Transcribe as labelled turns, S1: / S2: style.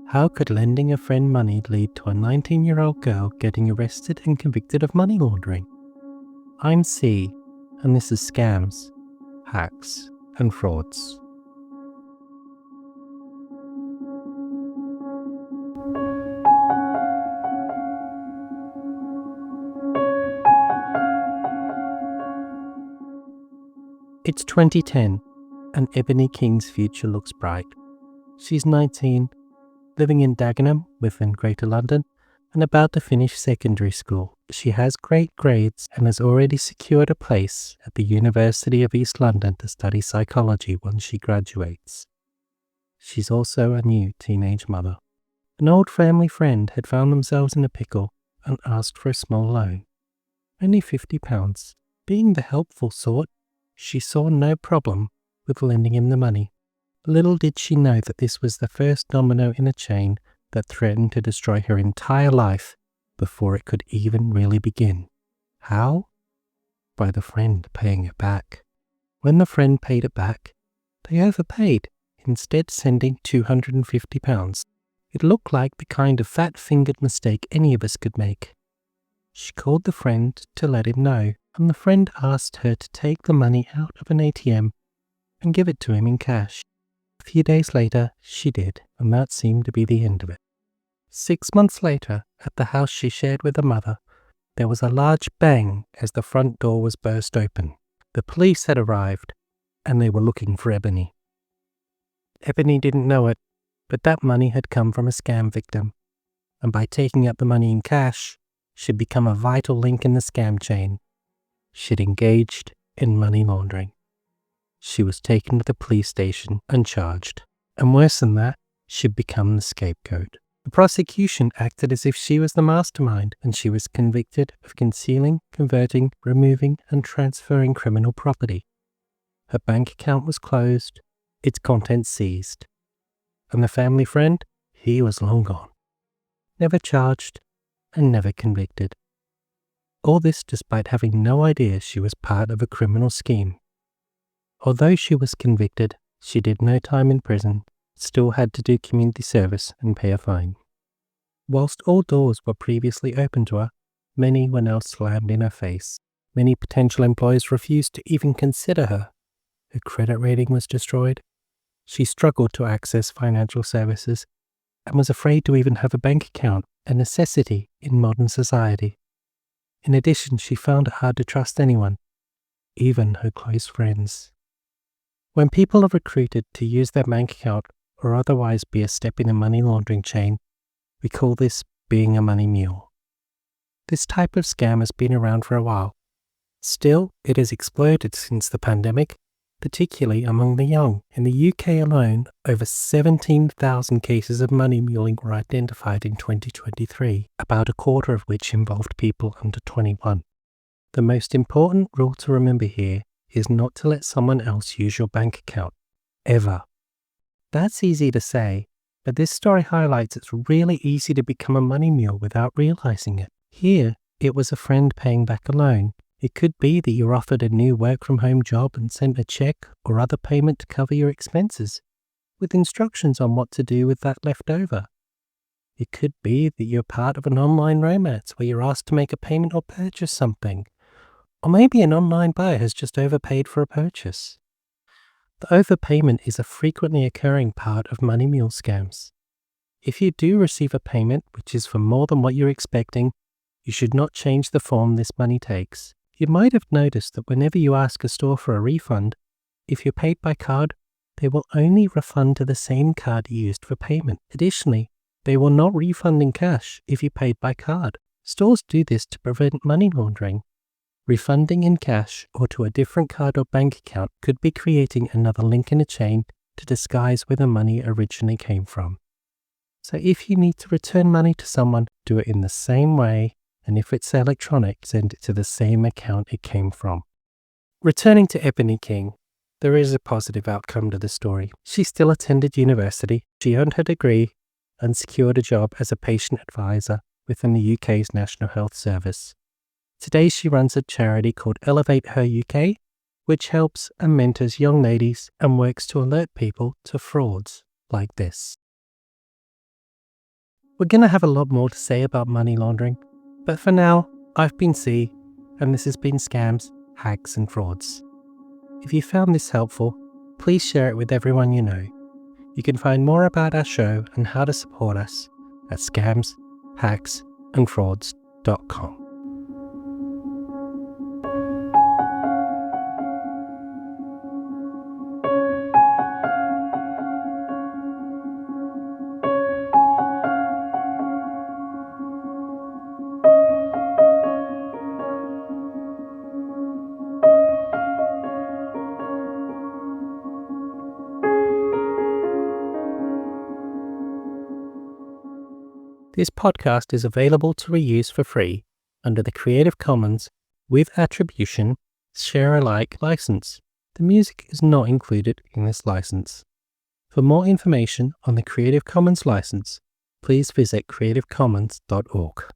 S1: How could lending a friend money lead to a 19-year-old girl getting arrested and convicted of money laundering? I'm C, and this is Scams, Hacks, and Frauds. It's 2010, and Ebony King's future looks bright. She's 19, living in Dagenham within Greater London, and about to finish secondary school. She has great grades and has already secured a place at the University of East London to study psychology once she graduates. She's also a new teenage mother. An old family friend had found themselves in a pickle and asked for a small loan. Only £50. Being the helpful sort, she saw no problem with lending him the money. Little did she know that this was the first domino in a chain that threatened to destroy her entire life before it could even really begin. How? By the friend paying it back. When the friend paid it back, they overpaid, instead sending £250. It looked like the kind of fat-fingered mistake any of us could make. She called the friend to let him know, and the friend asked her to take the money out of an ATM and give it to him in cash. A few days later, she did, and that seemed to be the end of it. 6 months later, at the house she shared with her mother, there was a large bang as the front door was burst open. The police had arrived, and they were looking for Ebony. Ebony didn't know it, but that money had come from a scam victim, and by taking out the money in cash, she'd become a vital link in the scam chain. She'd engaged in money laundering. She was taken to the police station and charged, and worse than that, she'd become the scapegoat. The prosecution acted as if she was the mastermind, and she was convicted of concealing, converting, removing, and transferring criminal property. Her bank account was closed, its contents seized. And the family friend? He was long gone. Never charged, and never convicted. All this despite having no idea she was part of a criminal scheme. Although she was convicted, she did no time in prison, still had to do community service and pay a fine. Whilst all doors were previously open to her, many were now slammed in her face. Many potential employers refused to even consider her. Her credit rating was destroyed. She struggled to access financial services and was afraid to even have a bank account, a necessity in modern society. In addition, she found it hard to trust anyone, even her close friends. When people are recruited to use their bank account or otherwise be a step in a money laundering chain, we call this being a money mule. This type of scam has been around for a while. Still, it has exploded since the pandemic, particularly among the young. In the UK alone, over 17,000 cases of money muling were identified in 2023, about a quarter of which involved people under 21. The most important rule to remember here is not to let someone else use your bank account, ever. That's easy to say, but this story highlights it's really easy to become a money mule without realizing it. Here, it was a friend paying back a loan. It could be that you're offered a new work-from-home job and sent a check or other payment to cover your expenses, with instructions on what to do with that left over. It could be that you're part of an online romance where you're asked to make a payment or purchase something. Or maybe an online buyer has just overpaid for a purchase. The overpayment is a frequently occurring part of money mule scams. If you do receive a payment which is for more than what you're expecting, you should not change the form this money takes. You might have noticed that whenever you ask a store for a refund, if you're paid by card, they will only refund to the same card you used for payment. Additionally, they will not refund in cash if you paid by card. Stores do this to prevent money laundering. Refunding in cash or to a different card or bank account could be creating another link in a chain to disguise where the money originally came from. So if you need to return money to someone, do it in the same way, and if it's electronic, send it to the same account it came from. Returning to Ebony King, there is a positive outcome to the story. She still attended university, she earned her degree, and secured a job as a patient advisor within the UK's National Health Service. Today she runs a charity called Elevate Her UK, which helps and mentors young ladies and works to alert people to frauds like this. We're going to have a lot more to say about money laundering, but for now, I've been C, and this has been Scams, Hacks and Frauds. If you found this helpful, please share it with everyone you know. You can find more about our show and how to support us at scamshacksandfrauds.com. This podcast is available to reuse for free under the Creative Commons with Attribution Share Alike license. The music is not included in this license. For more information on the Creative Commons license, please visit creativecommons.org.